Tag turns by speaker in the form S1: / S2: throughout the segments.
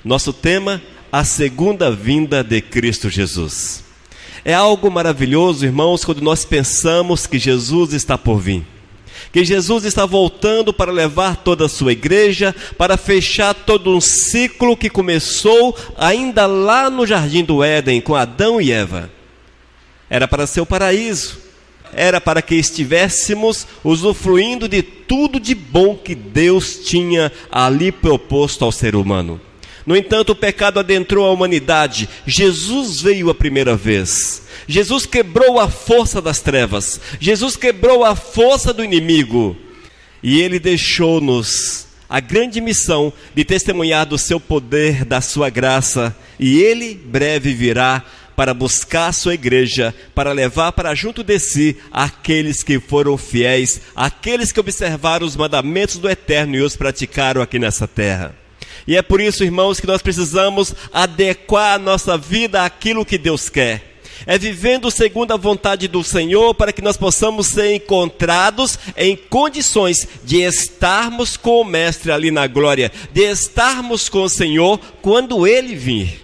S1: Nosso tema, a segunda vinda de Cristo Jesus. É algo maravilhoso, irmãos, quando nós pensamos que Jesus está por vir. Que Jesus está voltando para levar toda a sua igreja, para fechar todo um ciclo que começou ainda lá no Jardim do Éden, com Adão e Eva. Era para ser o paraíso. Era para que estivéssemos usufruindo de tudo de bom que Deus tinha ali proposto ao ser humano. No entanto, o pecado adentrou a humanidade. Jesus veio a primeira vez. Jesus quebrou a força das trevas. Jesus quebrou a força do inimigo. E Ele deixou-nos a grande missão de testemunhar do seu poder, da sua graça. E Ele breve virá para buscar a sua igreja, para levar para junto de si aqueles que foram fiéis, aqueles que observaram os mandamentos do Eterno e os praticaram aqui nessa terra. E é por isso, irmãos, que nós precisamos adequar a nossa vida àquilo que Deus quer. É vivendo segundo a vontade do Senhor para que nós possamos ser encontrados em condições de estarmos com o Mestre ali na glória, de estarmos com o Senhor quando Ele vir.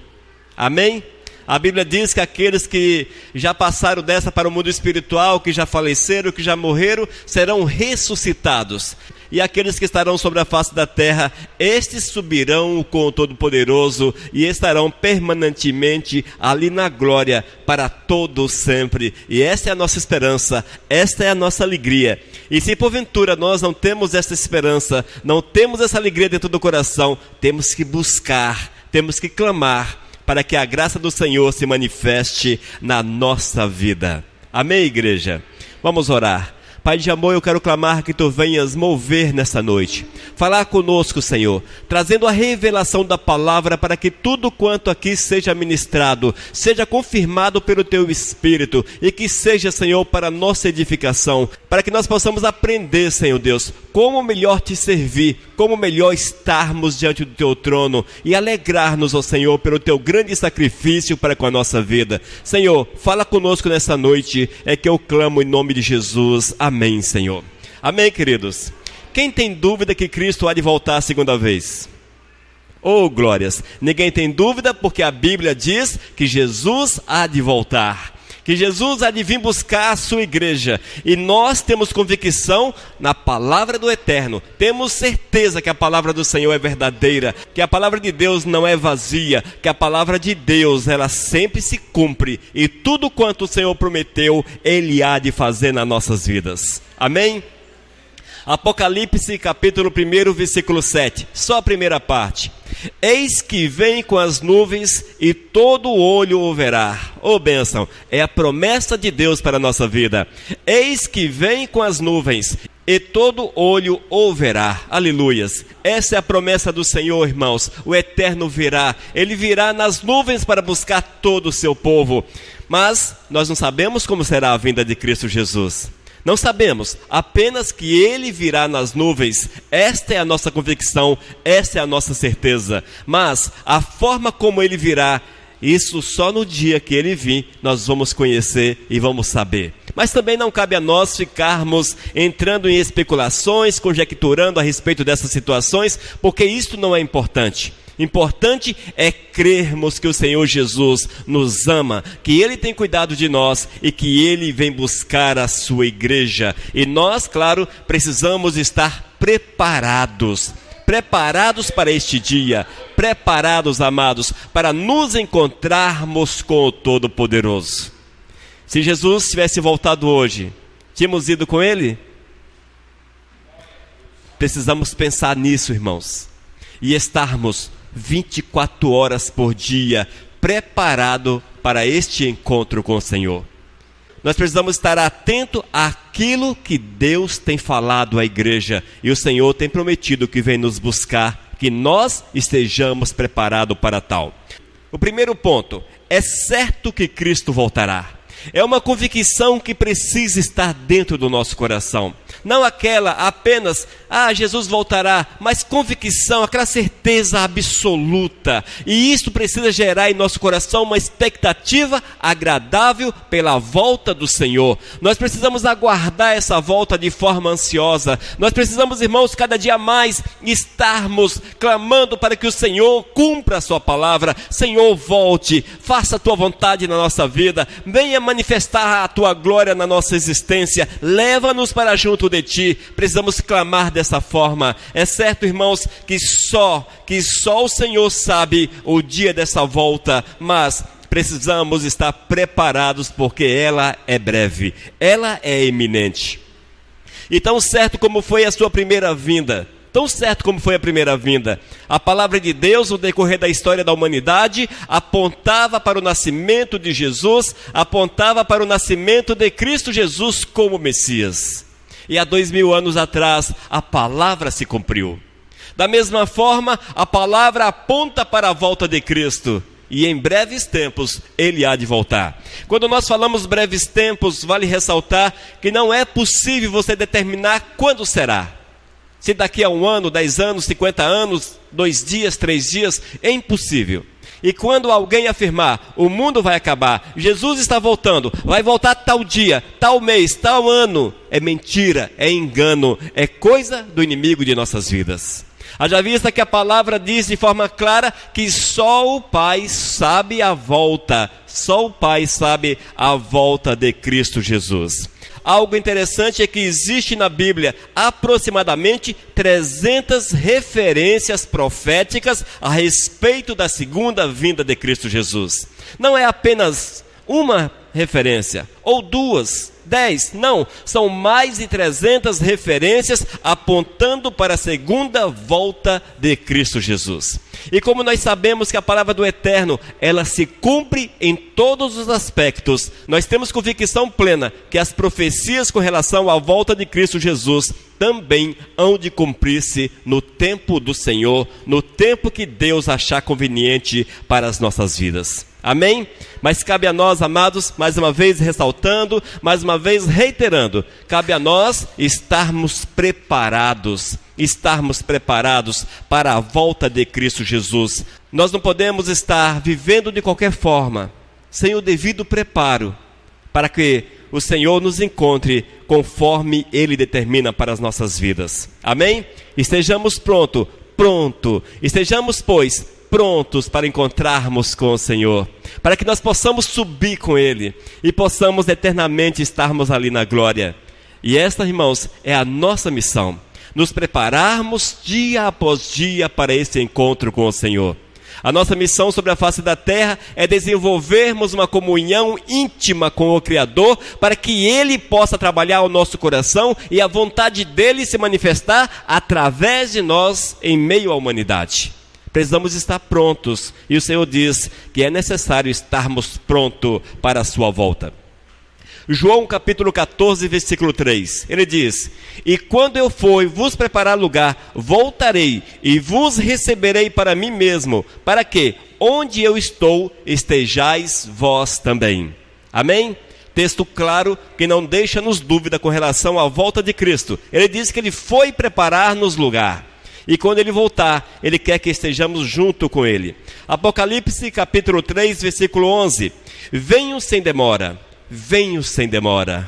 S1: Amém? A Bíblia diz que aqueles que já passaram dessa para o mundo espiritual, que já faleceram, que já morreram, serão ressuscitados. E aqueles que estarão sobre a face da terra, estes subirão com o Todo-Poderoso e estarão permanentemente ali na glória para todo sempre. E esta é a nossa esperança, esta é a nossa alegria. E se porventura nós não temos essa esperança, não temos essa alegria dentro do coração, temos que buscar, temos que clamar para que a graça do Senhor se manifeste na nossa vida. Amém, igreja? Vamos orar. Pai de amor, eu quero clamar que Tu venhas mover nessa noite. Falar conosco, Senhor, trazendo a revelação da palavra para que tudo quanto aqui seja ministrado, seja confirmado pelo Teu Espírito e que seja, Senhor, para nossa edificação, para que nós possamos aprender, Senhor Deus, como melhor Te servir, como melhor estarmos diante do Teu trono e alegrar-nos, ó Senhor, pelo Teu grande sacrifício para com a nossa vida. Senhor, fala conosco nessa noite, é que eu clamo em nome de Jesus. Amém, Senhor. Amém, queridos. Quem tem dúvida que Cristo há de voltar a segunda vez? Oh, glórias. Ninguém tem dúvida porque a Bíblia diz que Jesus há de voltar. Que Jesus há de vir buscar a sua igreja. E nós temos convicção na palavra do Eterno. Temos certeza que a palavra do Senhor é verdadeira. Que a palavra de Deus não é vazia. Que a palavra de Deus, ela sempre se cumpre. E tudo quanto o Senhor prometeu, Ele há de fazer nas nossas vidas. Amém? Apocalipse capítulo 1, versículo 7. Só a primeira parte. Eis que vem com as nuvens e todo olho o verá. Oh, bênção, é a promessa de Deus para a nossa vida. Eis que vem com as nuvens e todo olho o verá. Aleluias. Essa é a promessa do Senhor, irmãos. O Eterno virá. Ele virá nas nuvens para buscar todo o seu povo. Mas nós não sabemos como será a vinda de Cristo Jesus. Não sabemos, apenas que Ele virá nas nuvens. Esta é a nossa convicção, esta é a nossa certeza. Mas a forma como Ele virá, isso só no dia que Ele vir, nós vamos conhecer e vamos saber. Mas também não cabe a nós ficarmos entrando em especulações, conjecturando a respeito dessas situações, porque isso não é importante. Importante é crermos que o Senhor Jesus nos ama, que Ele tem cuidado de nós e que Ele vem buscar a sua igreja. E nós, claro, precisamos estar preparados para este dia, preparados, amados, para nos encontrarmos com o Todo-Poderoso. Se Jesus tivesse voltado hoje, tínhamos ido com Ele? Precisamos pensar nisso, irmãos, e estarmos 24 horas por dia, preparado para este encontro com o Senhor. Nós precisamos estar atento àquilo que Deus tem falado à igreja, e o Senhor tem prometido que vem nos buscar, que nós estejamos preparados para tal. O primeiro ponto, é certo que Cristo voltará. É uma convicção que precisa estar dentro do nosso coração. Não aquela apenas, Jesus voltará, mas convicção, aquela certeza absoluta. E isso precisa gerar em nosso coração uma expectativa agradável pela volta do Senhor. Nós precisamos aguardar essa volta de forma ansiosa. Nós precisamos, irmãos, cada dia mais estarmos clamando para que o Senhor cumpra a sua palavra. Senhor, volte, faça a tua vontade na nossa vida, venha manifestar a tua glória na nossa existência, leva-nos para junto de ti. Precisamos clamar dessa forma. É certo, irmãos, que só o Senhor sabe o dia dessa volta, mas precisamos estar preparados, porque ela é breve, ela é iminente. E tão certo como foi a sua primeira vinda, a palavra de Deus no decorrer da história da humanidade apontava para o nascimento de Jesus, apontava para o nascimento de Cristo Jesus como Messias. E há 2000 anos atrás, a palavra se cumpriu. Da mesma forma, a palavra aponta para a volta de Cristo. E em breves tempos, ele há de voltar. Quando nós falamos breves tempos, vale ressaltar que não é possível você determinar quando será. Se daqui a 1 ano, 10 anos, 50 anos, 2 dias, 3 dias, é impossível. E quando alguém afirmar, o mundo vai acabar, Jesus está voltando, vai voltar tal dia, tal mês, tal ano, é mentira, é engano, é coisa do inimigo de nossas vidas. Haja vista que a palavra diz de forma clara que só o Pai sabe a volta, só o Pai sabe a volta de Cristo Jesus. Algo interessante é que existe na Bíblia aproximadamente 300 referências proféticas a respeito da segunda vinda de Cristo Jesus. Não é apenas uma referência, ou 2, 10, não, são mais de 300 referências apontando para a segunda volta de Cristo Jesus. E como nós sabemos que a palavra do Eterno, ela se cumpre em todos os aspectos, nós temos convicção plena que as profecias com relação à volta de Cristo Jesus também hão de cumprir-se no tempo do Senhor, no tempo que Deus achar conveniente para as nossas vidas. Amém? Mas cabe a nós, amados, mais uma vez ressaltando, mais uma vez reiterando, cabe a nós estarmos preparados para a volta de Cristo Jesus. Nós não podemos estar vivendo de qualquer forma, sem o devido preparo, para que o Senhor nos encontre conforme Ele determina para as nossas vidas. Amém? Estejamos estejamos, pois, prontos para encontrarmos com o Senhor, para que nós possamos subir com Ele e possamos eternamente estarmos ali na glória. E esta, irmãos, é a nossa missão, nos prepararmos dia após dia para esse encontro com o Senhor. A nossa missão sobre a face da terra é desenvolvermos uma comunhão íntima com o Criador, para que Ele possa trabalhar o nosso coração e a vontade dEle se manifestar através de nós em meio à humanidade. Precisamos estar prontos, e o Senhor diz que é necessário estarmos prontos para a sua volta. João capítulo 14, versículo 3, ele diz: e quando eu for vos preparar lugar, voltarei e vos receberei para mim mesmo, para que, onde eu estou, estejais vós também. Amém? Texto claro que não deixa-nos dúvida com relação à volta de Cristo. Ele diz que Ele foi preparar-nos lugar. E quando Ele voltar, Ele quer que estejamos junto com Ele. Apocalipse capítulo 3, versículo 11. Venho sem demora,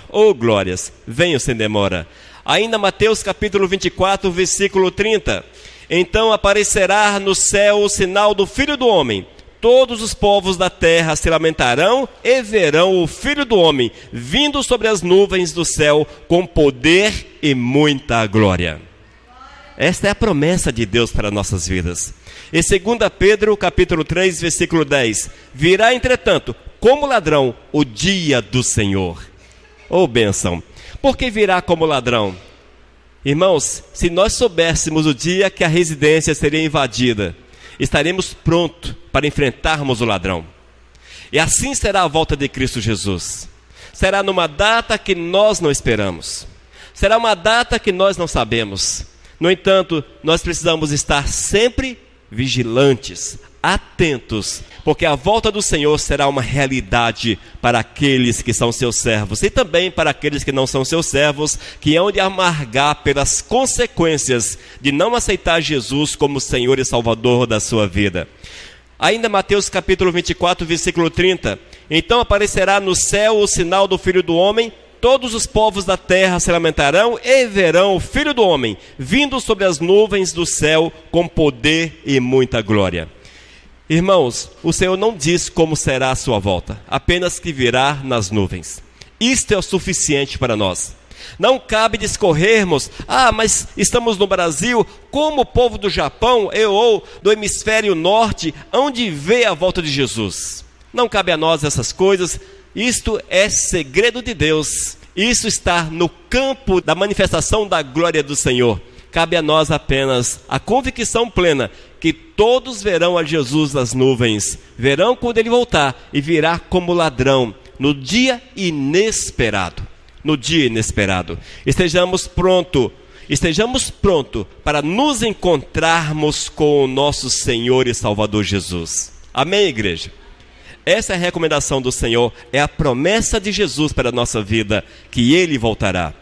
S1: oh glórias, venho sem demora. Ainda Mateus capítulo 24, versículo 30. Então aparecerá no céu o sinal do Filho do Homem. Todos os povos da terra se lamentarão e verão o Filho do Homem vindo sobre as nuvens do céu com poder e muita glória. Esta é a promessa de Deus para nossas vidas. Em 2 Pedro, capítulo 3, versículo 10. Virá, entretanto, como ladrão, o dia do Senhor. Oh, bênção! Por que virá como ladrão? Irmãos, se nós soubéssemos o dia que a residência seria invadida, estaremos prontos para enfrentarmos o ladrão. E assim será a volta de Cristo Jesus. Será numa data que nós não esperamos. Será uma data que nós não sabemos. No entanto, nós precisamos estar sempre vigilantes, atentos, porque a volta do Senhor será uma realidade para aqueles que são seus servos e também para aqueles que não são seus servos, que hão de amargar pelas consequências de não aceitar Jesus como Senhor e Salvador da sua vida. Ainda Mateus capítulo 24, versículo 30. Então aparecerá no céu o sinal do Filho do Homem, todos os povos da terra se lamentarão e verão o Filho do Homem vindo sobre as nuvens do céu com poder e muita glória. Irmãos, o Senhor não diz como será a sua volta, apenas que virá nas nuvens. Isto é o suficiente para nós. Não cabe discorrermos, mas estamos no Brasil, como o povo do Japão ou do hemisfério norte, onde vê a volta de Jesus. Não cabe a nós essas coisas, isto é segredo de Deus. Isso está no campo da manifestação da glória do Senhor. Cabe a nós apenas a convicção plena que todos verão a Jesus nas nuvens, verão quando ele voltar e virá como ladrão no dia inesperado. No dia inesperado. Estejamos prontos para nos encontrarmos com o nosso Senhor e Salvador Jesus. Amém, igreja? Essa é a recomendação do Senhor, é a promessa de Jesus para a nossa vida, que ele voltará.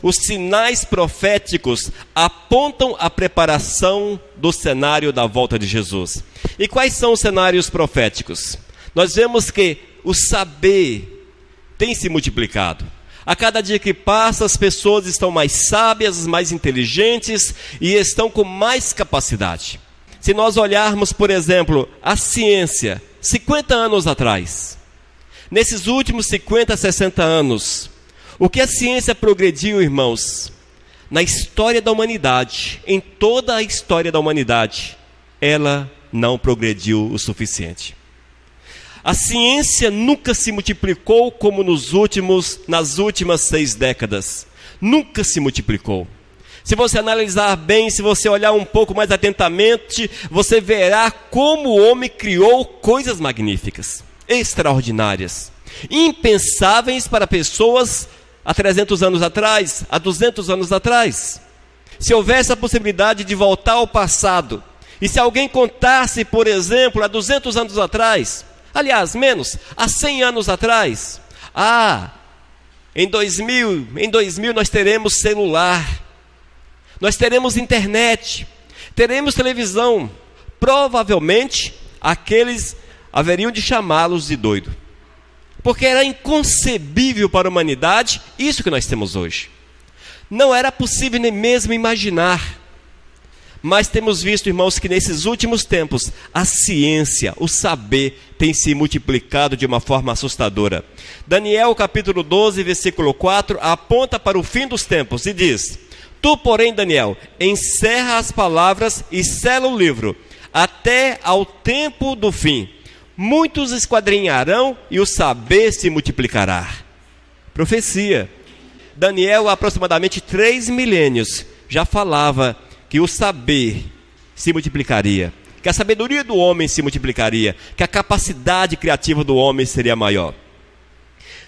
S1: Os sinais proféticos apontam a preparação do cenário da volta de Jesus. E quais são os cenários proféticos? Nós vemos que o saber tem se multiplicado. A cada dia que passa, as pessoas estão mais sábias, mais inteligentes e estão com mais capacidade. Se nós olharmos, por exemplo, a ciência, 50 anos atrás, nesses últimos 50, 60 anos, o que a ciência progrediu, irmãos, na história da humanidade, em toda a história da humanidade, ela não progrediu o suficiente. A ciência nunca se multiplicou como nas últimas 6 décadas. Nunca se multiplicou. Se você analisar bem, se você olhar um pouco mais atentamente, você verá como o homem criou coisas magníficas, extraordinárias, impensáveis para pessoas há 300 anos atrás, há 200 anos atrás. Se houvesse a possibilidade de voltar ao passado, e se alguém contasse, por exemplo, há 200 anos atrás, aliás, menos, há 100 anos atrás, em 2000 nós teremos celular, nós teremos internet, teremos televisão. Provavelmente, aqueles haveriam de chamá-los de doido, porque era inconcebível para a humanidade isso que nós temos hoje. Não era possível nem mesmo imaginar. Mas temos visto, irmãos, que nesses últimos tempos, a ciência, o saber, tem se multiplicado de uma forma assustadora. Daniel, capítulo 12, versículo 4, aponta para o fim dos tempos e diz: Tu, porém, Daniel, encerra as palavras e sela o livro, até ao tempo do fim. Muitos esquadrinharão e o saber se multiplicará. Profecia. Daniel, há aproximadamente 3 milênios, já falava que o saber se multiplicaria, que a sabedoria do homem se multiplicaria, que a capacidade criativa do homem seria maior.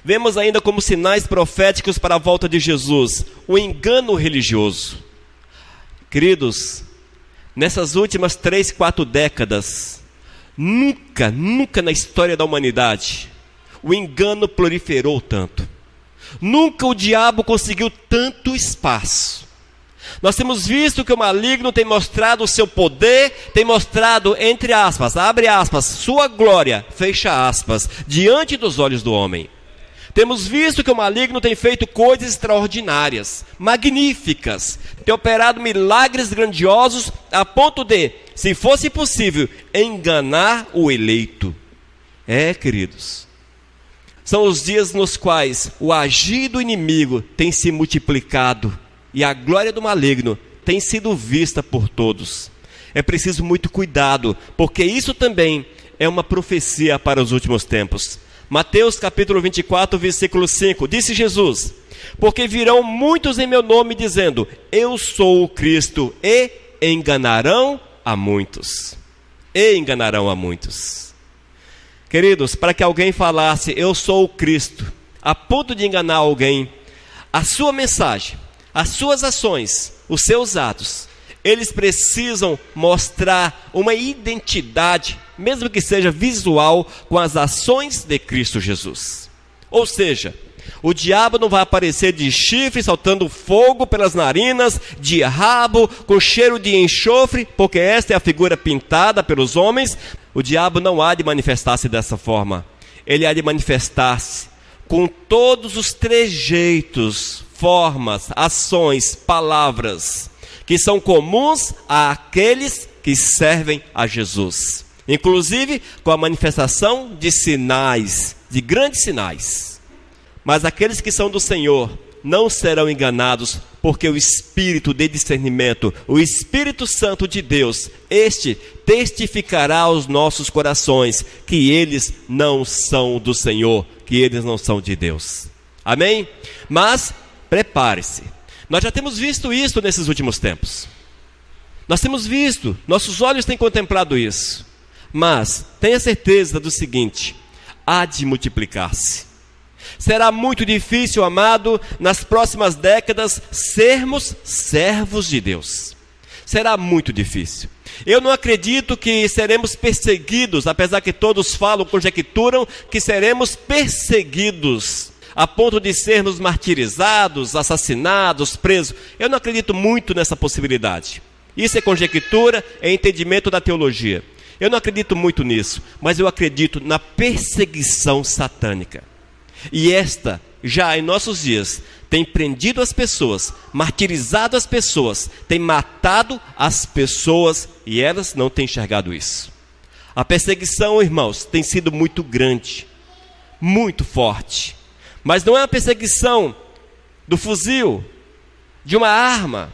S1: Vemos ainda como sinais proféticos para a volta de Jesus, o engano religioso. Queridos, nessas últimas 3, 4 décadas, nunca na história da humanidade, o engano proliferou tanto. Nunca o diabo conseguiu tanto espaço. Nós temos visto que o maligno tem mostrado o seu poder, tem mostrado, entre aspas, abre aspas, sua glória, fecha aspas, diante dos olhos do homem. Temos visto que o maligno tem feito coisas extraordinárias, magníficas, tem operado milagres grandiosos a ponto de, se fosse possível, enganar o eleito. Queridos, são os dias nos quais o agir do inimigo tem se multiplicado e a glória do maligno tem sido vista por todos. É preciso muito cuidado, porque isso também é uma profecia para os últimos tempos. Mateus capítulo 24, versículo 5, disse Jesus: porque virão muitos em meu nome dizendo, eu sou o Cristo, e enganarão a muitos. E enganarão a muitos. Queridos, para que alguém falasse, eu sou o Cristo, a ponto de enganar alguém, a sua mensagem, as suas ações, os seus atos, eles precisam mostrar uma identidade, mesmo que seja visual, com as ações de Cristo Jesus. Ou seja, o diabo não vai aparecer de chifre, soltando fogo pelas narinas, de rabo, com cheiro de enxofre, porque esta é a figura pintada pelos homens. O diabo não há de manifestar-se dessa forma. Ele há de manifestar-se com todos os trejeitos, formas, ações, palavras, que são comuns àqueles que servem a Jesus. Inclusive com a manifestação de sinais, de grandes sinais. Mas aqueles que são do Senhor não serão enganados, porque o Espírito de discernimento, o Espírito Santo de Deus, este testificará aos nossos corações que eles não são do Senhor, que eles não são de Deus. Amém? Mas prepare-se. Nós já temos visto isso nesses últimos tempos. Nós temos visto, nossos olhos têm contemplado isso. Mas tenha certeza do seguinte: há de multiplicar-se. Será muito difícil, amado, nas próximas décadas, sermos servos de Deus. Será muito difícil. Eu não acredito que seremos perseguidos, apesar que todos falam, conjecturam que seremos perseguidos, a ponto de sermos martirizados, assassinados, presos. Eu não acredito muito nessa possibilidade. Isso é conjectura, é entendimento da teologia. Eu não acredito muito nisso, mas eu acredito na perseguição satânica. E esta, já em nossos dias, tem prendido as pessoas, martirizado as pessoas, tem matado as pessoas, e elas não têm enxergado isso. A perseguição, irmãos, tem sido muito grande, muito forte. Mas não é a perseguição do fuzil, de uma arma.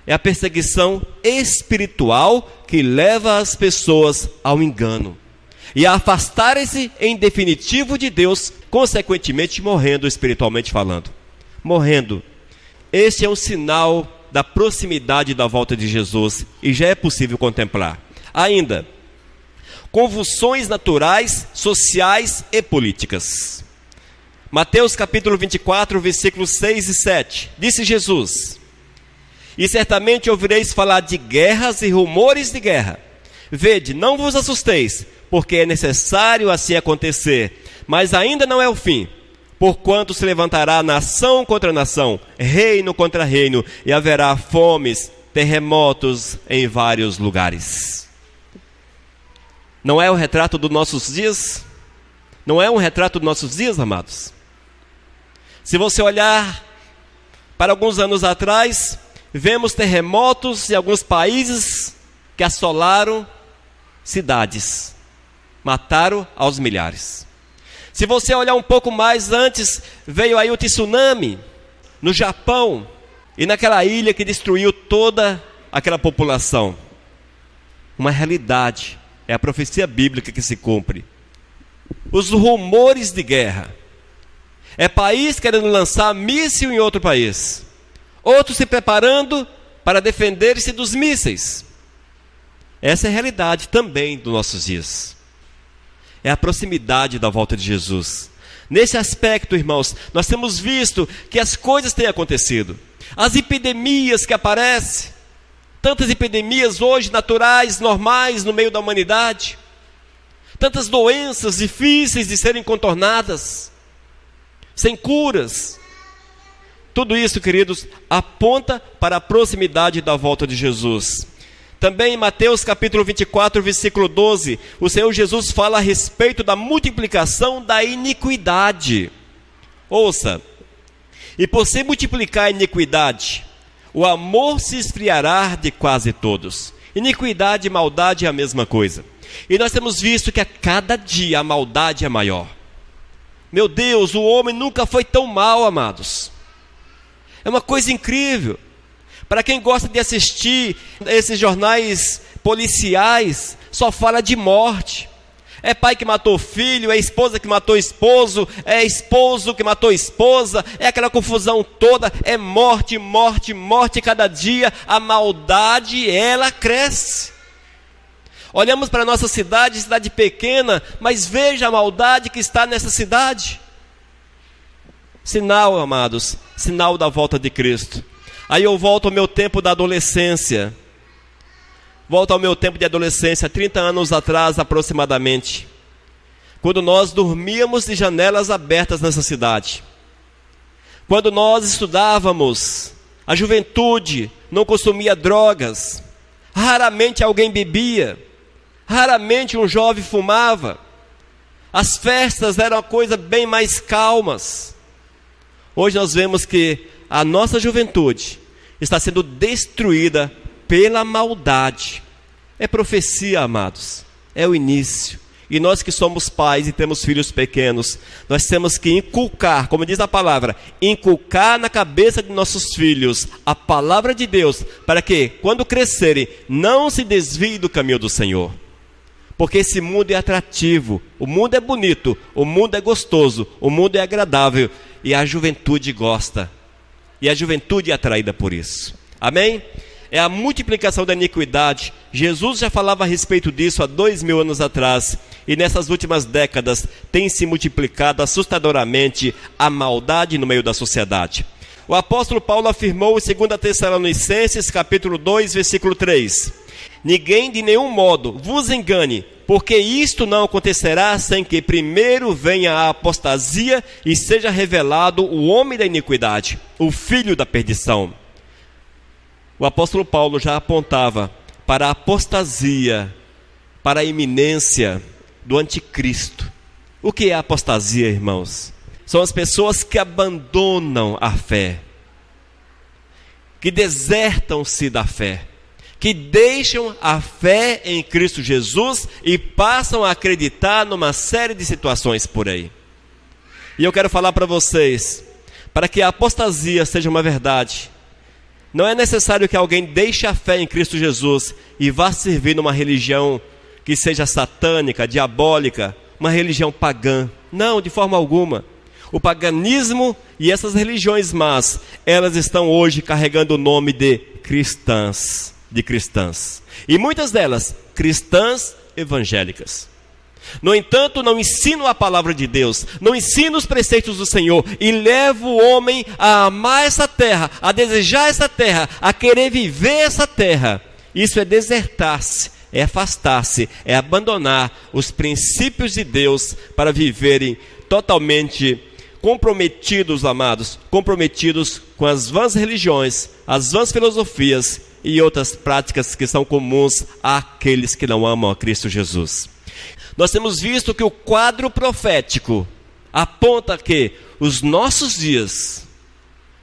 S1: É a perseguição espiritual que leva as pessoas ao engano e a afastarem-se em definitivo de Deus, consequentemente morrendo espiritualmente falando. Morrendo. Este é um sinal da proximidade da volta de Jesus e já é possível contemplar. Ainda, convulsões naturais, sociais e políticas. Mateus capítulo 24, versículos 6 e 7. Disse Jesus: e certamente ouvireis falar de guerras e rumores de guerra. Vede, não vos assusteis, porque é necessário assim acontecer, mas ainda não é o fim. Porquanto se levantará nação contra nação, reino contra reino, e haverá fomes, terremotos em vários lugares. Não é o retrato dos nossos dias? Não é um retrato dos nossos dias, amados? Se você olhar para alguns anos atrás, vemos terremotos em alguns países que assolaram cidades, mataram aos milhares. Se você olhar um pouco mais antes, veio aí o tsunami no Japão e naquela ilha que destruiu toda aquela população. Uma realidade, é a profecia bíblica que se cumpre. Os rumores de guerra. É país querendo lançar míssil em outro país. Outros se preparando para defender-se dos mísseis. Essa é a realidade também dos nossos dias. É a proximidade da volta de Jesus. Nesse aspecto, irmãos, nós temos visto que as coisas têm acontecido. As epidemias que aparecem, tantas epidemias hoje naturais, normais no meio da humanidade, tantas doenças difíceis de serem contornadas, sem curas. Tudo isso, queridos, aponta para a proximidade da volta de Jesus. Também em Mateus capítulo 24, versículo 12, o Senhor Jesus fala a respeito da multiplicação da iniquidade. Ouça: e por se multiplicar a iniquidade, o amor se esfriará de quase todos. Iniquidade e maldade é a mesma coisa. E nós temos visto que a cada dia a maldade é maior. Meu Deus, o homem nunca foi tão mal, amados. É uma coisa incrível. Para quem gosta de assistir esses jornais policiais, só fala de morte. É pai que matou filho, é esposa que matou esposo, é esposo que matou esposa, é aquela confusão toda, é morte, morte, morte. Cada dia a maldade, ela cresce. Olhamos para a nossa cidade, cidade pequena, mas veja a maldade que está nessa cidade. Sinal, amados, sinal da volta de Cristo. Aí eu volto ao meu tempo da adolescência. Volto ao meu tempo de adolescência, 30 anos atrás aproximadamente, quando nós dormíamos de janelas abertas nessa cidade. Quando nós estudávamos, a juventude não consumia drogas, raramente alguém bebia, raramente um jovem fumava. As festas eram uma coisa bem mais calmas. Hoje nós vemos que a nossa juventude está sendo destruída pela maldade. É profecia, amados, é o início. E nós que somos pais e temos filhos pequenos, nós temos que inculcar, como diz a palavra, inculcar na cabeça de nossos filhos a palavra de Deus, para que, quando crescerem, não se desviem do caminho do Senhor. Porque esse mundo é atrativo, o mundo é bonito, o mundo é gostoso, o mundo é agradável, e a juventude gosta, e a juventude é atraída por isso. Amém? É a multiplicação da iniquidade. Jesus já falava a respeito disso há 2000 anos atrás, e nessas últimas décadas tem se multiplicado assustadoramente a maldade no meio da sociedade. O apóstolo Paulo afirmou em 2 Tessalonicenses capítulo 2, versículo 3: ninguém de nenhum modo vos engane, porque isto não acontecerá sem que primeiro venha a apostasia e seja revelado o homem da iniquidade, o filho da perdição. O apóstolo Paulo já apontava para a apostasia, para a iminência do anticristo. O que é a apostasia, irmãos? São as pessoas que abandonam a fé, que desertam-se da fé, que deixam a fé em Cristo Jesus e passam a acreditar numa série de situações por aí. E eu quero falar para vocês, para que a apostasia seja uma verdade, não é necessário que alguém deixe a fé em Cristo Jesus e vá servir numa religião que seja satânica, diabólica, uma religião pagã. Não, de forma alguma. O paganismo e essas religiões más, elas estão hoje carregando o nome de cristãs. E muitas delas, cristãs evangélicas. No entanto, não ensinam a palavra de Deus, não ensinam os preceitos do Senhor e levam o homem a amar essa terra, a desejar essa terra, a querer viver essa terra. Isso é desertar-se, é afastar-se, é abandonar os princípios de Deus para viverem totalmente comprometidos, amados, comprometidos com as vãs religiões, as vãs filosofias e outras práticas que são comuns àqueles que não amam a Cristo Jesus. Nós temos visto que o quadro profético aponta que os nossos dias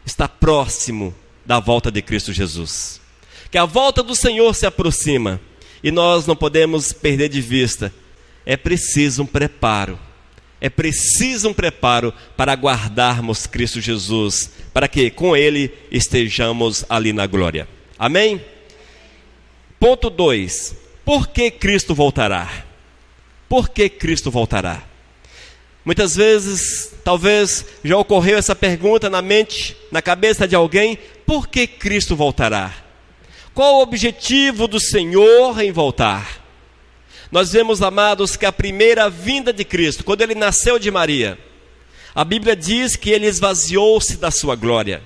S1: está próximo da volta de Cristo Jesus. Que a volta do Senhor se aproxima e nós não podemos perder de vista. É preciso um preparo. É preciso um preparo para aguardarmos Cristo Jesus, para que com Ele estejamos ali na glória. Amém? Ponto 2. Por que Cristo voltará? Por que Cristo voltará? Muitas vezes, talvez já ocorreu essa pergunta na mente, na cabeça de alguém: por que Cristo voltará? Qual o objetivo do Senhor em voltar? Nós vemos, amados, que a primeira vinda de Cristo, quando Ele nasceu de Maria, a Bíblia diz que Ele esvaziou-se da sua glória.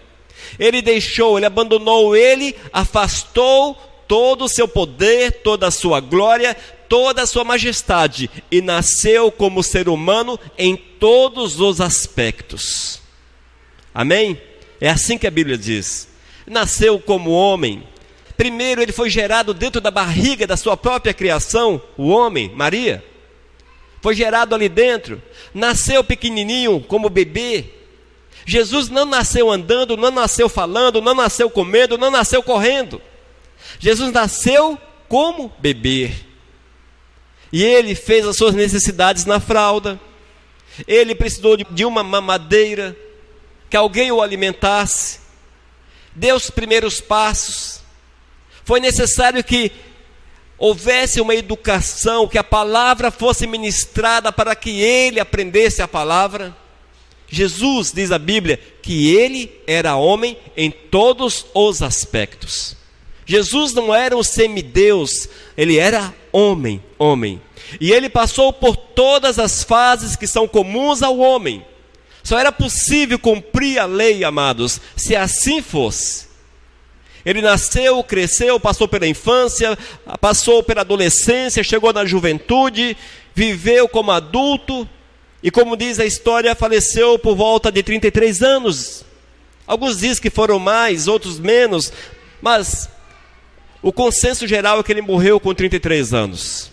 S1: Ele deixou, Ele abandonou, Ele afastou todo o seu poder, toda a sua glória, toda a sua majestade, e nasceu como ser humano em todos os aspectos. Amém? É assim que a Bíblia diz. Nasceu como homem. Primeiro ele foi gerado dentro da barriga da sua própria criação, o homem, Maria. Foi gerado ali dentro. Nasceu pequenininho como bebê. Jesus não nasceu andando, não nasceu falando, não nasceu comendo, não nasceu correndo. Jesus nasceu como bebê. E ele fez as suas necessidades na fralda. Ele precisou de uma mamadeira, que alguém o alimentasse. Deu os primeiros passos. Foi necessário que houvesse uma educação, que a palavra fosse ministrada para que ele aprendesse a palavra. Jesus, diz a Bíblia, que ele era homem em todos os aspectos. Jesus não era um semideus, ele era homem. E ele passou por todas as fases que são comuns ao homem. Só era possível cumprir a lei, amados, se assim fosse. Ele nasceu, cresceu, passou pela infância, passou pela adolescência, chegou na juventude, viveu como adulto e, como diz a história, faleceu por volta de 33 anos. Alguns dizem que foram mais, outros menos, mas o consenso geral é que ele morreu com 33 anos.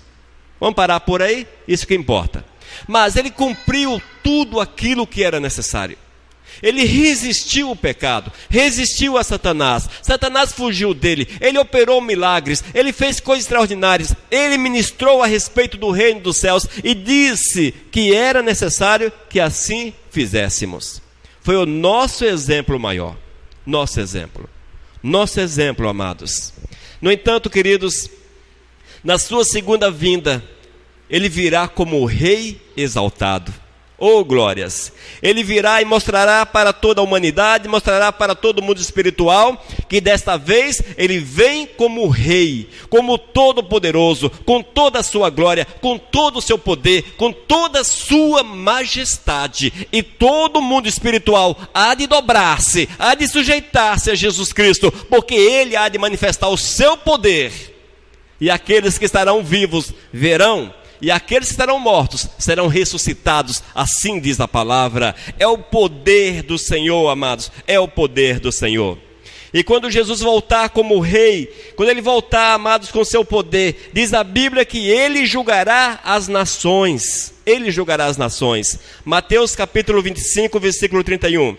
S1: Vamos parar por aí? Isso que importa. Mas ele cumpriu tudo aquilo que era necessário. Ele resistiu ao pecado, resistiu a Satanás. Satanás fugiu dele, ele operou milagres, ele fez coisas extraordinárias, ele ministrou a respeito do reino dos céus e disse que era necessário que assim fizéssemos. Foi o nosso exemplo maior, nosso exemplo, amados. No entanto, queridos, na sua segunda vinda, ele virá como o rei exaltado. Oh, glórias! Ele virá e mostrará para toda a humanidade, mostrará para todo o mundo espiritual, que desta vez ele vem como rei, como todo-poderoso, com toda a sua glória, com todo o seu poder, com toda a sua majestade. E todo o mundo espiritual há de dobrar-se, há de sujeitar-se a Jesus Cristo, porque ele há de manifestar o seu poder. E aqueles que estarão vivos verão, e aqueles que estarão mortos serão ressuscitados, assim diz a palavra. É o poder do Senhor, amados, é o poder do Senhor. E quando Jesus voltar como rei, quando ele voltar, amados, com seu poder, diz a Bíblia que ele julgará as nações. Ele julgará as nações. Mateus capítulo 25, versículo 31.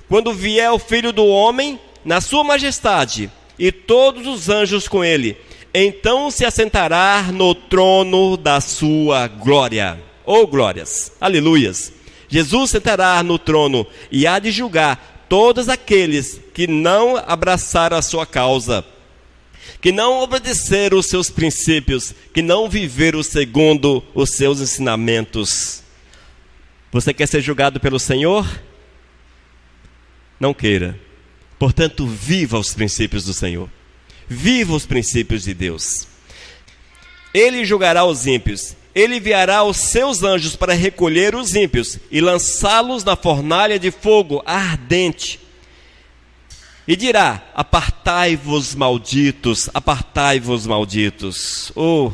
S1: Quando vier o Filho do Homem, na sua majestade, e todos os anjos com ele, então se assentará no trono da sua glória. Oh, glórias, aleluias. Jesus sentará no trono e há de julgar todos aqueles que não abraçaram a sua causa, que não obedeceram os seus princípios, que não viveram segundo os seus ensinamentos. Você quer ser julgado pelo Senhor? Não queira. Portanto, viva os princípios do Senhor. Viva os princípios de Deus. Ele julgará os ímpios. Ele enviará os seus anjos para recolher os ímpios e lançá-los na fornalha de fogo ardente. E dirá: apartai-vos, malditos, apartai-vos, malditos. Oh,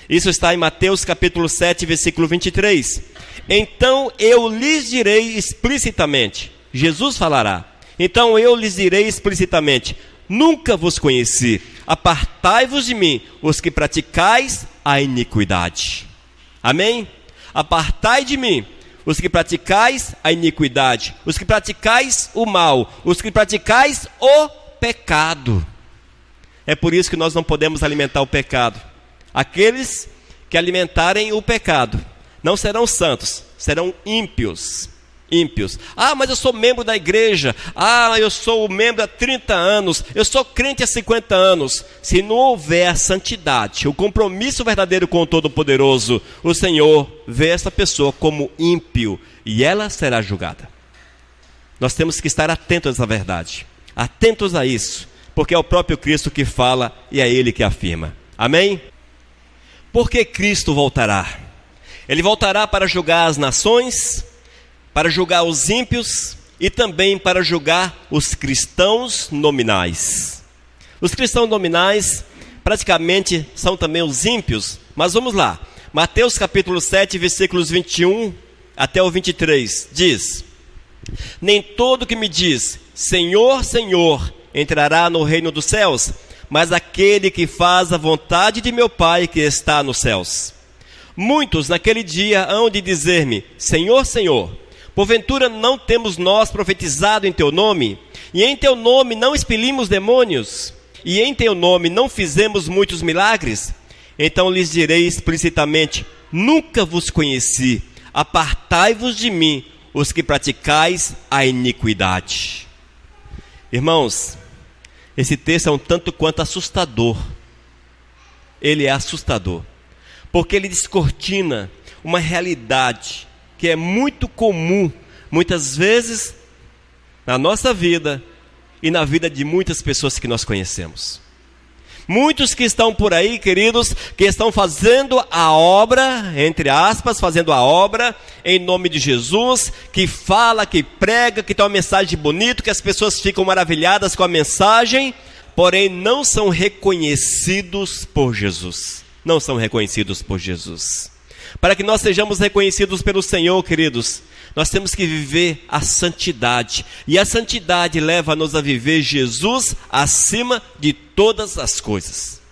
S1: isso está em Mateus capítulo 7, versículo 23. Então eu lhes direi explicitamente. Jesus falará. Então eu lhes direi explicitamente: nunca vos conheci, apartai-vos de mim, os que praticais a iniquidade. Amém? Apartai de mim, os que praticais a iniquidade, os que praticais o mal, os que praticais o pecado. É por isso que nós não podemos alimentar o pecado. Aqueles que alimentarem o pecado não serão santos, serão ímpios. Ímpios. Ah, mas eu sou membro da igreja. Ah, eu sou membro há 30 anos. Eu sou crente há 50 anos. Se não houver a santidade, o compromisso verdadeiro com o Todo-Poderoso, o Senhor vê essa pessoa como ímpio e ela será julgada. Nós temos que estar atentos à verdade, atentos a isso, porque é o próprio Cristo que fala e é Ele que afirma. Amém? Por que Cristo voltará? Ele voltará para julgar as nações, para julgar os ímpios e também para julgar os cristãos nominais. Os cristãos nominais praticamente são também os ímpios, mas vamos lá. Mateus capítulo 7, versículos 21 até o 23, diz: nem todo que me diz, Senhor, Senhor, entrará no reino dos céus, mas aquele que faz a vontade de meu Pai que está nos céus. Muitos naquele dia hão de dizer-me, Senhor, Senhor, porventura não temos nós profetizado em teu nome? E em teu nome não expelimos demônios? E em teu nome não fizemos muitos milagres? Então lhes direi explicitamente, nunca vos conheci, apartai-vos de mim, os que praticais a iniquidade. Irmãos, esse texto é um tanto quanto assustador. Ele é assustador, porque ele descortina uma realidade que é muito comum, muitas vezes, na nossa vida e na vida de muitas pessoas que nós conhecemos. Muitos que estão por aí, queridos, que estão fazendo a obra, entre aspas, fazendo a obra em nome de Jesus, que fala, que prega, que tem uma mensagem bonita, que as pessoas ficam maravilhadas com a mensagem, porém não são reconhecidos por Jesus. Não são reconhecidos por Jesus. Para que nós sejamos reconhecidos pelo Senhor, queridos, nós temos que viver a santidade. E a santidade leva-nos a viver Jesus acima de todas as coisas.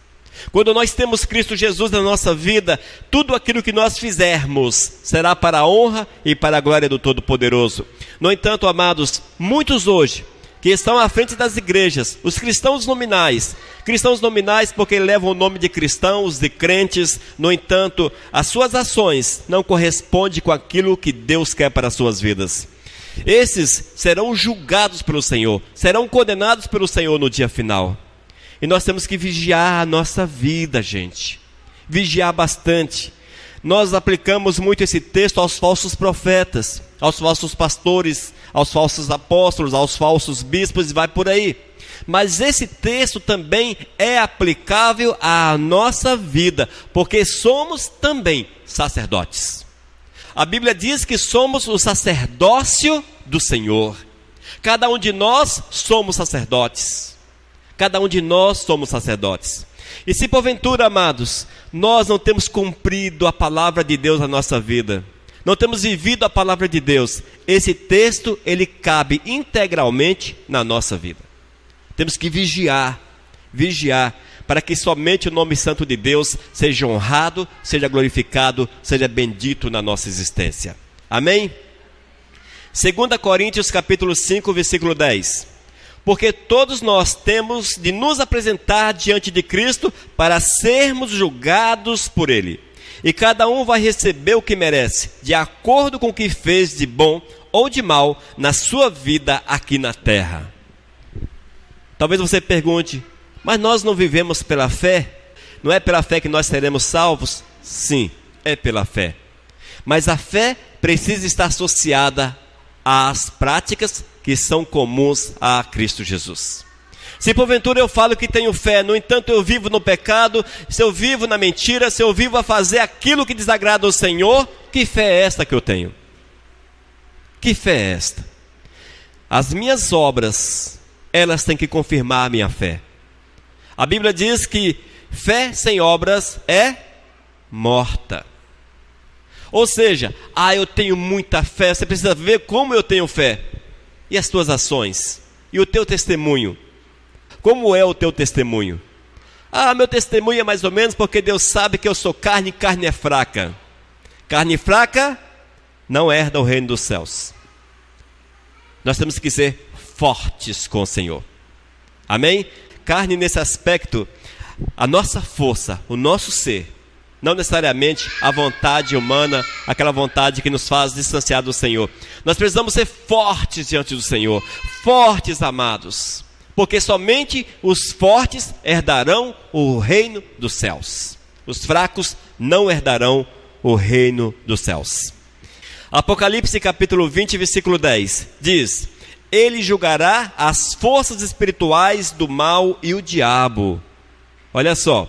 S1: Quando nós temos Cristo Jesus na nossa vida, tudo aquilo que nós fizermos será para a honra e para a glória do Todo-Poderoso. No entanto, amados, muitos hoje que estão à frente das igrejas, os cristãos nominais porque levam o nome de cristãos, de crentes, no entanto, as suas ações não correspondem com aquilo que Deus quer para as suas vidas. Esses serão julgados pelo Senhor, serão condenados pelo Senhor no dia final. E nós temos que vigiar a nossa vida, gente. Vigiar bastante. Nós aplicamos muito esse texto aos falsos profetas, aos falsos pastores, aos falsos apóstolos, aos falsos bispos e vai por aí. Mas esse texto também é aplicável à nossa vida, porque somos também sacerdotes. A Bíblia diz que somos o sacerdócio do Senhor. Cada um de nós somos sacerdotes. Cada um de nós somos sacerdotes. E se porventura, amados, nós não temos cumprido a palavra de Deus na nossa vida, não temos vivido a palavra de Deus, esse texto, ele cabe integralmente na nossa vida. Temos que vigiar, para que somente o nome santo de Deus seja honrado, seja glorificado, seja bendito na nossa existência. Amém? 2 Coríntios capítulo 5, versículo 10. Porque todos nós temos de nos apresentar diante de Cristo para sermos julgados por Ele. E cada um vai receber o que merece, de acordo com o que fez de bom ou de mal na sua vida aqui na terra. Talvez você pergunte, mas nós não vivemos pela fé? Não é pela fé que nós seremos salvos? Sim, é pela fé. Mas a fé precisa estar associada às práticas que são comuns a Cristo Jesus. Se porventura eu falo que tenho fé, no entanto eu vivo no pecado, se eu vivo na mentira, se eu vivo a fazer aquilo que desagrada ao Senhor, que fé é esta que eu tenho? Que fé é esta? As minhas obras, elas têm que confirmar a minha fé. A Bíblia diz que fé sem obras é morta. Ou seja, eu tenho muita fé, você precisa ver como eu tenho fé. E as tuas ações? E o teu testemunho? Como é o teu testemunho? Meu testemunho é mais ou menos porque Deus sabe que eu sou carne e carne é fraca. Carne fraca não herda o reino dos céus. Nós temos que ser fortes com o Senhor. Amém? Carne nesse aspecto, a nossa força, o nosso ser, não necessariamente a vontade humana, aquela vontade que nos faz distanciar do Senhor. Nós precisamos ser fortes diante do Senhor, fortes, amados, porque somente os fortes herdarão o reino dos céus. Os fracos não herdarão o reino dos céus. Apocalipse capítulo 20, versículo 10, diz: Ele julgará as forças espirituais do mal e o diabo. Olha só.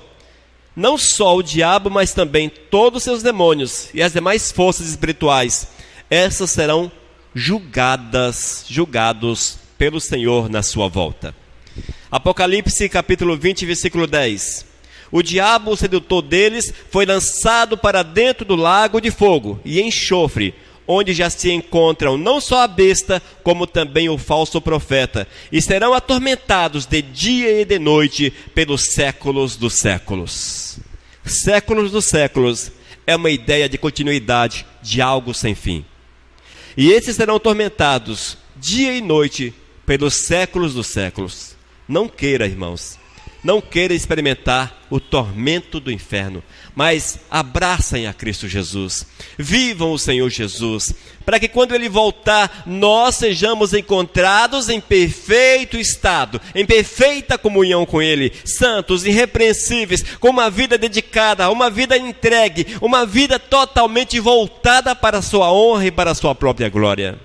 S1: Não só o diabo, mas também todos os seus demônios e as demais forças espirituais, essas serão julgados pelo Senhor na sua volta. Apocalipse capítulo 20, versículo 10. O diabo, o sedutor deles, foi lançado para dentro do lago de fogo e enxofre, onde já se encontram não só a besta, como também o falso profeta, e serão atormentados de dia e de noite pelos séculos dos séculos. Séculos dos séculos é uma ideia de continuidade de algo sem fim. E esses serão atormentados dia e noite pelos séculos dos séculos. Não queira, irmãos, não queira experimentar o tormento do inferno, mas abracem a Cristo Jesus, vivam o Senhor Jesus, para que quando Ele voltar, nós sejamos encontrados em perfeito estado, em perfeita comunhão com Ele, santos, irrepreensíveis, com uma vida dedicada, uma vida entregue, uma vida totalmente voltada para a sua honra e para a sua própria glória.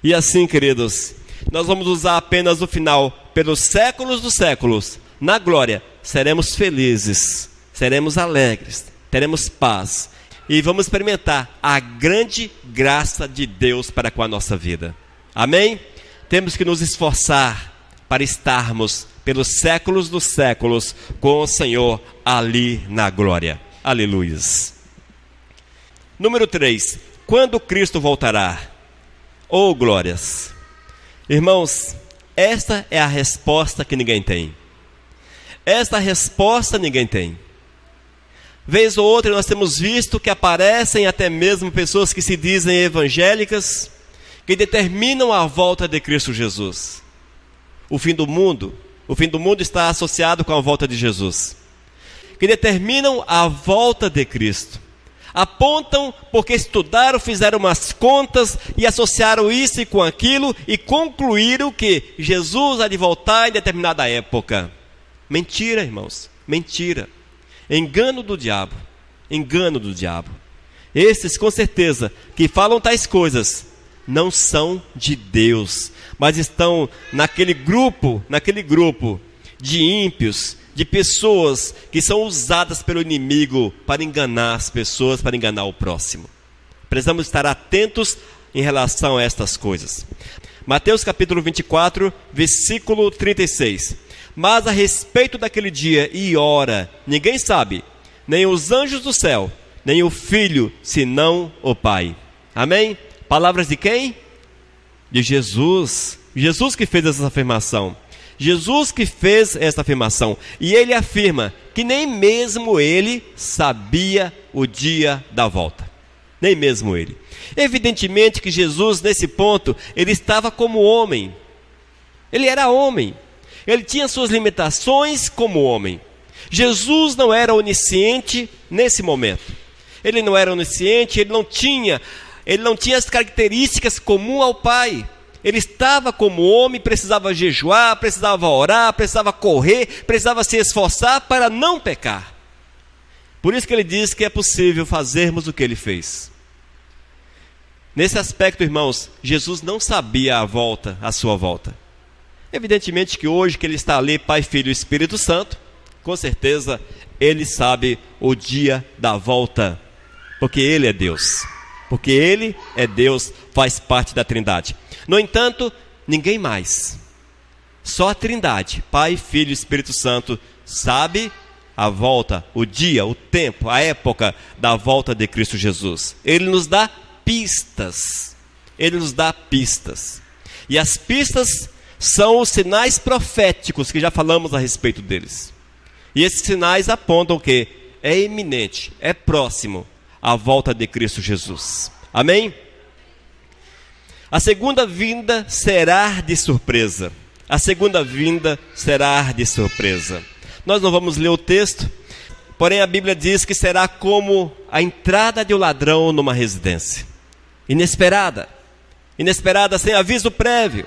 S1: E assim, queridos, nós vamos usar apenas o final, pelos séculos dos séculos, na glória, seremos felizes, seremos alegres, teremos paz e vamos experimentar a grande graça de Deus para com a nossa vida. Amém? Temos que nos esforçar para estarmos pelos séculos dos séculos com o Senhor ali na glória. Aleluia. Número 3. Quando Cristo voltará? Oh, glórias! Irmãos, esta é a resposta que ninguém tem. Esta resposta ninguém tem. Vez ou outra nós temos visto que aparecem até mesmo pessoas que se dizem evangélicas, que determinam a volta de Cristo Jesus. O fim do mundo está associado com a volta de Jesus. Que determinam a volta de Cristo. Apontam porque estudaram, fizeram umas contas e associaram isso com aquilo e concluíram que Jesus há de voltar em determinada época. Mentira, irmãos, mentira. Engano do diabo, engano do diabo. Esses, com certeza, que falam tais coisas, não são de Deus, mas estão naquele grupo de ímpios, de pessoas que são usadas pelo inimigo para enganar as pessoas, para enganar o próximo. Precisamos estar atentos em relação a estas coisas. Mateus capítulo 24, versículo 36. Mas a respeito daquele dia e hora, ninguém sabe, nem os anjos do céu, nem o Filho, senão o Pai. Amém? Palavras de quem? De Jesus. Jesus que fez essa afirmação. Jesus que fez essa afirmação. E ele afirma que nem mesmo ele sabia o dia da volta. Nem mesmo ele. Evidentemente que Jesus, nesse ponto, ele estava como homem. Ele era homem. Ele tinha suas limitações como homem. Jesus não era onisciente nesse momento. Ele não era onisciente, ele não tinha as características comuns ao Pai. Ele estava como homem, precisava jejuar, precisava orar, precisava correr, precisava se esforçar para não pecar. Por isso que ele diz que é possível fazermos o que ele fez. Nesse aspecto, irmãos, Jesus não sabia a sua volta. Evidentemente que hoje que ele está ali, Pai, Filho e Espírito Santo, com certeza ele sabe o dia da volta, porque ele é Deus. Porque ele é Deus, faz parte da Trindade. No entanto, ninguém mais. Só a Trindade, Pai, Filho e Espírito Santo, sabe a volta, o dia, o tempo, a época da volta de Cristo Jesus. Ele nos dá pistas. Ele nos dá pistas. E as pistas são os sinais proféticos que já falamos a respeito deles. E esses sinais apontam que é iminente, é próximo a volta de Cristo Jesus. Amém? A segunda vinda será de surpresa. A segunda vinda será de surpresa. Nós não vamos ler o texto, porém a Bíblia diz que será como a entrada de um ladrão numa residência. Inesperada. Inesperada, sem aviso prévio.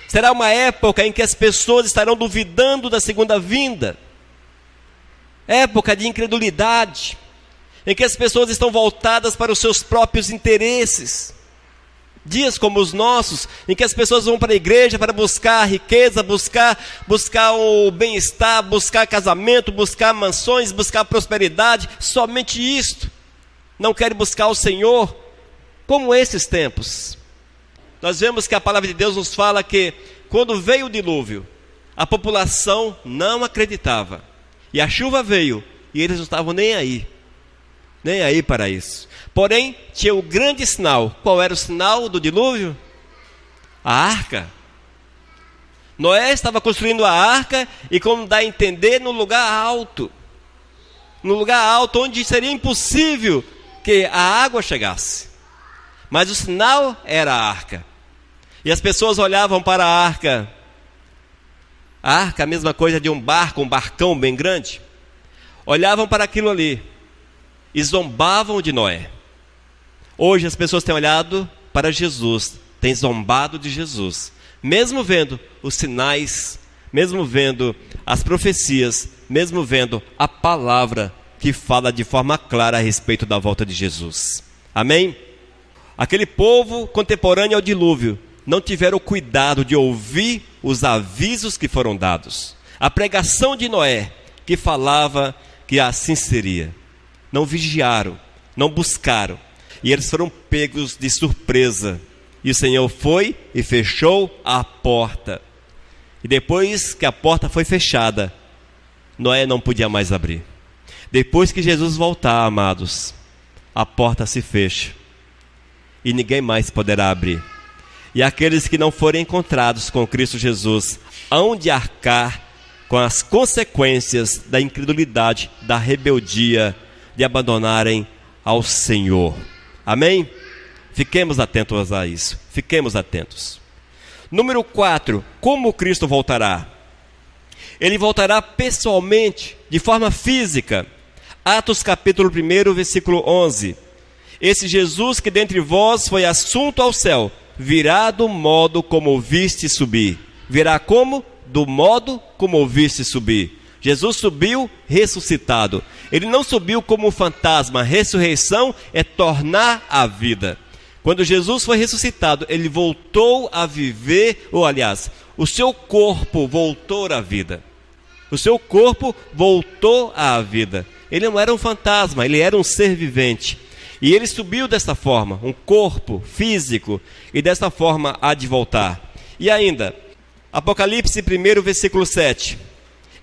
S1: Será uma época em que as pessoas estarão duvidando da segunda vinda. Época de incredulidade, em que as pessoas estão voltadas para os seus próprios interesses. Dias como os nossos, em que as pessoas vão para a igreja para buscar a riqueza, buscar o bem-estar, buscar casamento, buscar mansões, buscar prosperidade, somente isto. Não querem buscar o Senhor, como esses tempos. Nós vemos que a palavra de Deus nos fala que quando veio o dilúvio, a população não acreditava. E a chuva veio e eles não estavam nem aí para isso. Porém, tinha o grande sinal. Qual era o sinal do dilúvio? A arca. Noé estava construindo a arca e, como dá a entender, no lugar alto. No lugar alto onde seria impossível que a água chegasse. Mas o sinal era a arca. E as pessoas olhavam para a arca. A arca, a mesma coisa de um barco, um barcão bem grande. Olhavam para aquilo ali e zombavam de Noé. Hoje as pessoas têm olhado para Jesus, têm zombado de Jesus. Mesmo vendo os sinais, mesmo vendo as profecias, mesmo vendo a palavra que fala de forma clara a respeito da volta de Jesus. Amém? Aquele povo contemporâneo ao dilúvio não tiveram cuidado de ouvir os avisos que foram dados. A pregação de Noé, que falava que assim seria. Não vigiaram, não buscaram. E eles foram pegos de surpresa. E o Senhor foi e fechou a porta. E depois que a porta foi fechada, Noé não podia mais abrir. Depois que Jesus voltar, amados, a porta se fecha e ninguém mais poderá abrir. E aqueles que não forem encontrados com Cristo Jesus hão de arcar com as consequências da incredulidade, da rebeldia, de abandonarem ao Senhor. Amém? Fiquemos atentos a isso. Fiquemos atentos. Número 4. Como Cristo voltará? Ele voltará pessoalmente, de forma física. Atos capítulo 1, versículo 11. Esse Jesus que dentre vós foi assunto ao céu, virá do modo como o viste subir. Virá como? Do modo como o viste subir. Jesus subiu ressuscitado. Ele não subiu como um fantasma. Ressurreição é tornar a vida. Quando Jesus foi ressuscitado, ele voltou a viver, ou aliás, o seu corpo voltou à vida. O seu corpo voltou à vida. Ele não era um fantasma, ele era um ser vivente. E ele subiu desta forma, um corpo físico, e desta forma há de voltar. E ainda, Apocalipse 1, versículo 7.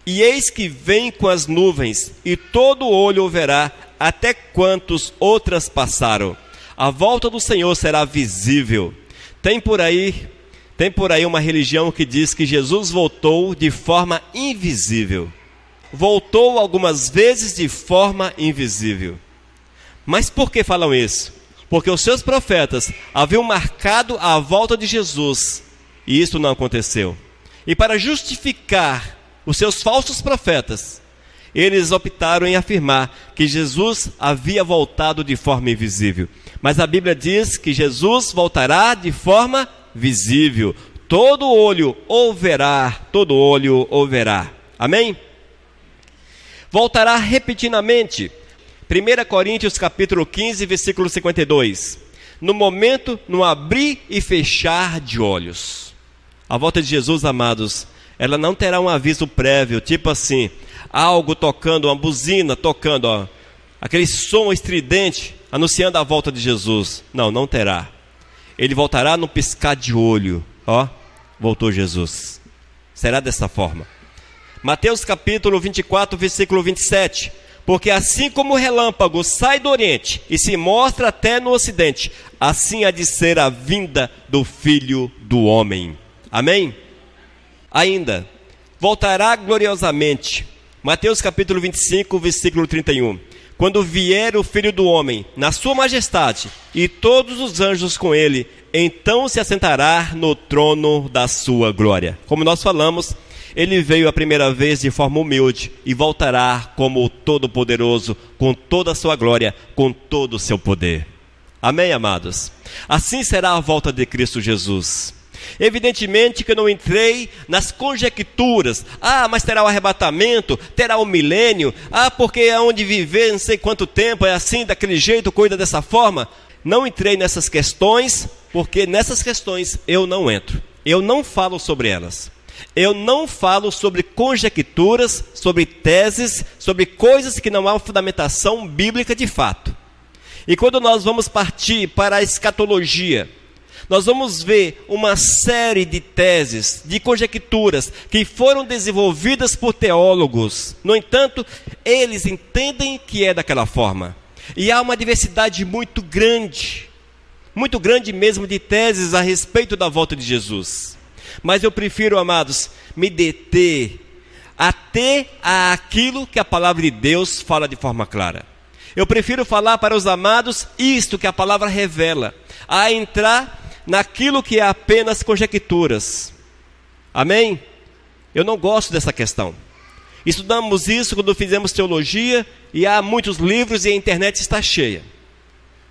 S1: E eis que vem com as nuvens, e todo olho o verá, até quantos outras passaram. A volta do Senhor será visível. Tem por aí uma religião que diz que Jesus voltou de forma invisível. Voltou algumas vezes de forma invisível. Mas por que falam isso? Porque os seus profetas haviam marcado a volta de Jesus, e isso não aconteceu. E para justificar os seus falsos profetas, eles optaram em afirmar que Jesus havia voltado de forma invisível. Mas a Bíblia diz que Jesus voltará de forma visível. Todo olho o verá, todo olho o verá. Amém? Voltará repentinamente. 1 Coríntios capítulo 15, versículo 52. No momento, no abrir e fechar de olhos. A volta de Jesus, amados, ela não terá um aviso prévio, tipo assim, algo tocando, uma buzina tocando, ó, aquele som estridente, anunciando a volta de Jesus. Não, não terá. Ele voltará no piscar de olho. Ó, voltou Jesus. Será dessa forma. Mateus capítulo 24, versículo 27. Porque assim como o relâmpago sai do oriente e se mostra até no ocidente, assim há de ser a vinda do Filho do Homem. Amém? Ainda, voltará gloriosamente. Mateus capítulo 25, versículo 31. Quando vier o Filho do Homem, na sua majestade, e todos os anjos com ele, então se assentará no trono da sua glória. Como nós falamos, ele veio a primeira vez de forma humilde e voltará como o Todo-Poderoso, com toda a sua glória, com todo o seu poder. Amém, amados? Assim será a volta de Cristo Jesus. Evidentemente que eu não entrei nas conjecturas. Mas terá o arrebatamento, terá o milênio. Porque aonde viver não sei quanto tempo, é assim, daquele jeito, cuida dessa forma. Não entrei nessas questões, porque nessas questões eu não entro. Eu não falo sobre elas. Eu não falo sobre conjecturas, sobre teses, sobre coisas que não há fundamentação bíblica de fato. E quando nós vamos partir para a escatologia, nós vamos ver uma série de teses, de conjecturas que foram desenvolvidas por teólogos. No entanto, eles entendem que é daquela forma. E há uma diversidade muito grande mesmo de teses a respeito da volta de Jesus. Mas eu prefiro, amados, me deter até aquilo que a palavra de Deus fala de forma clara. Eu prefiro falar para os amados isto que a palavra revela, a entrar naquilo que é apenas conjecturas. Amém? Eu não gosto dessa questão. Estudamos isso quando fizemos teologia, e há muitos livros e a internet está cheia.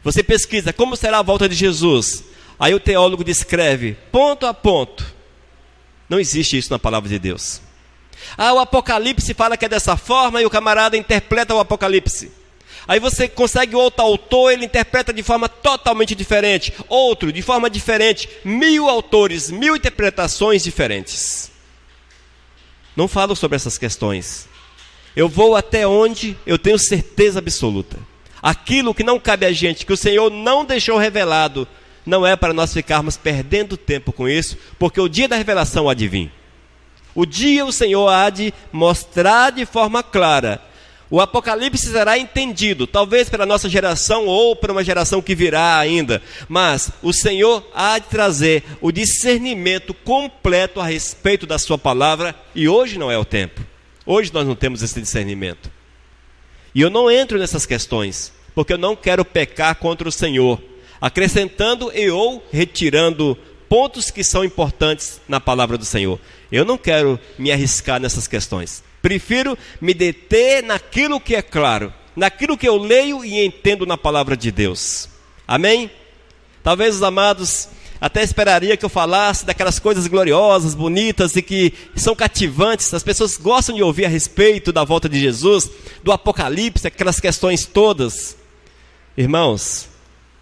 S1: Você pesquisa, como será a volta de Jesus? Aí o teólogo descreve, ponto a ponto. Não existe isso na palavra de Deus. O Apocalipse fala que é dessa forma, e o camarada interpreta o Apocalipse. Aí você consegue outro autor, ele interpreta de forma totalmente diferente. Outro, de forma diferente. 1000 autores, 1000 interpretações diferentes. Não falo sobre essas questões. Eu vou até onde eu tenho certeza absoluta. Aquilo que não cabe a gente, que o Senhor não deixou revelado, não é para nós ficarmos perdendo tempo com isso, porque o dia da revelação há de vir. O dia o Senhor há de mostrar de forma clara. O Apocalipse será entendido, talvez pela nossa geração ou por uma geração que virá ainda. Mas o Senhor há de trazer o discernimento completo a respeito da sua palavra. E hoje não é o tempo. Hoje nós não temos esse discernimento. E eu não entro nessas questões, porque eu não quero pecar contra o Senhor, acrescentando e ou retirando pontos que são importantes na palavra do Senhor. Eu não quero me arriscar nessas questões. Prefiro me deter naquilo que é claro, naquilo que eu leio e entendo na palavra de Deus. Amém? Talvez os amados até esperaria que eu falasse daquelas coisas gloriosas, bonitas e que são cativantes. As pessoas gostam de ouvir a respeito da volta de Jesus, do Apocalipse, aquelas questões todas. Irmãos,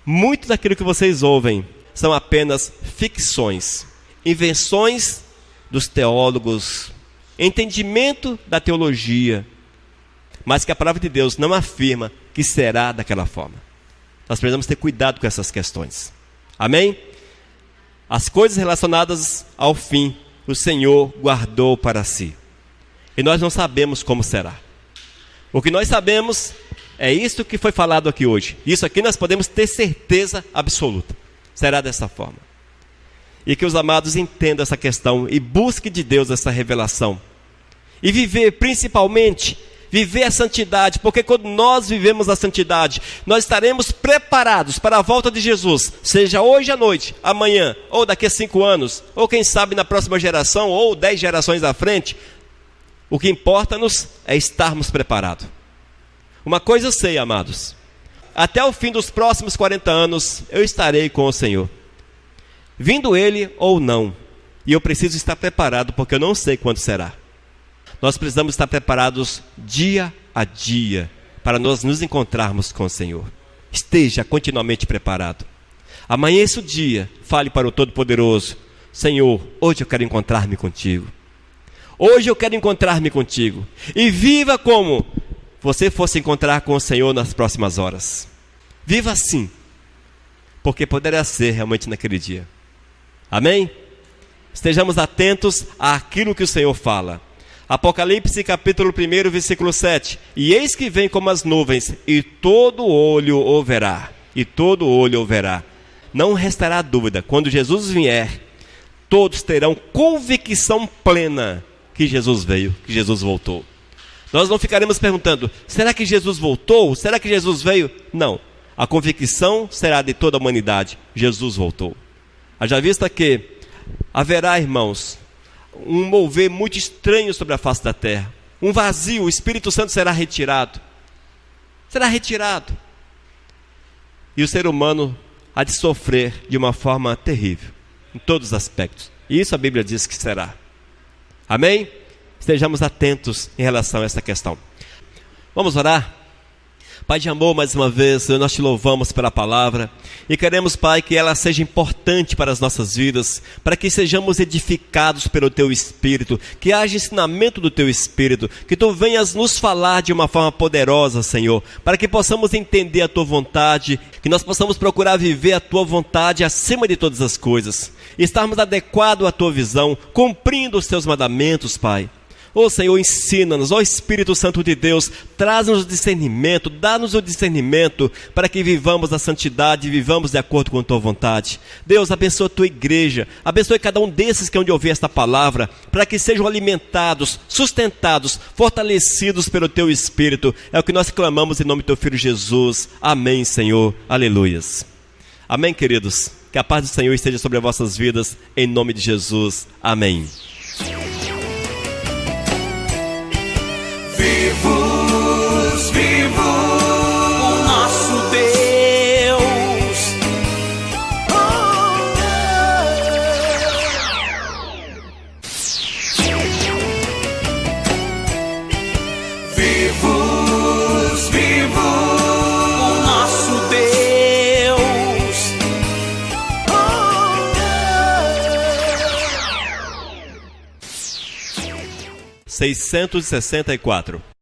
S1: muito daquilo que vocês ouvem são apenas ficções, invenções dos teólogos, entendimento da teologia, mas que a palavra de Deus não afirma que será daquela forma. Nós precisamos ter cuidado com essas questões. Amém? As coisas relacionadas ao fim, o Senhor guardou para si. E nós não sabemos como será. O que nós sabemos é isso que foi falado aqui hoje. Isso aqui nós podemos ter certeza absoluta. Será dessa forma. E que os amados entendam essa questão e busquem de Deus essa revelação. E viver, principalmente, viver a santidade, porque quando nós vivemos a santidade, nós estaremos preparados para a volta de Jesus, seja hoje à noite, amanhã, ou daqui a 5 anos, ou quem sabe na próxima geração, ou 10 gerações à frente. O que importa-nos é estarmos preparados. Uma coisa eu sei, amados, até o fim dos próximos 40 anos, eu estarei com o Senhor. Vindo Ele ou não, e eu preciso estar preparado, porque eu não sei quando será. Nós precisamos estar preparados dia a dia, para nós nos encontrarmos com o Senhor. Esteja continuamente preparado. Amanheça o dia, fale para o Todo-Poderoso: Senhor, hoje eu quero encontrar-me contigo. Hoje eu quero encontrar-me contigo. E viva como você fosse encontrar com o Senhor nas próximas horas. Viva assim, porque poderá ser realmente naquele dia. Amém? Estejamos atentos àquilo que o Senhor fala. Apocalipse capítulo 1, versículo 7. E eis que vem como as nuvens, e todo olho o verá. E todo olho o verá. Não restará dúvida, quando Jesus vier, todos terão convicção plena que Jesus veio, que Jesus voltou. Nós não ficaremos perguntando: será que Jesus voltou? Será que Jesus veio? Não. A convicção será de toda a humanidade: Jesus voltou. Haja vista que haverá, irmãos, um mover muito estranho sobre a face da terra. Um vazio, o Espírito Santo será retirado. Será retirado. E o ser humano há de sofrer de uma forma terrível, em todos os aspectos. E isso a Bíblia diz que será. Amém? Estejamos atentos em relação a essa questão. Vamos orar? Pai de amor, mais uma vez, nós te louvamos pela palavra e queremos, Pai, que ela seja importante para as nossas vidas, para que sejamos edificados pelo Teu Espírito, que haja ensinamento do Teu Espírito, que Tu venhas nos falar de uma forma poderosa, Senhor, para que possamos entender a Tua vontade, que nós possamos procurar viver a Tua vontade acima de todas as coisas, e estarmos adequados à Tua visão, cumprindo os Teus mandamentos, Pai. Ó Senhor, ensina-nos, ó Espírito Santo de Deus, traz-nos o discernimento, dá-nos o discernimento para que vivamos a santidade e vivamos de acordo com a Tua vontade. Deus, abençoa a Tua igreja, abençoe cada um desses que hão de ouvir esta palavra, para que sejam alimentados, sustentados, fortalecidos pelo Teu Espírito. É o que nós clamamos em nome do Teu Filho Jesus. Amém, Senhor. Aleluias. Amém, queridos. Que a paz do Senhor esteja sobre as vossas vidas, em nome de Jesus. Amém.
S2: Vivos, vivo o nosso Deus. Vivos, vivo o nosso Deus.
S1: 664.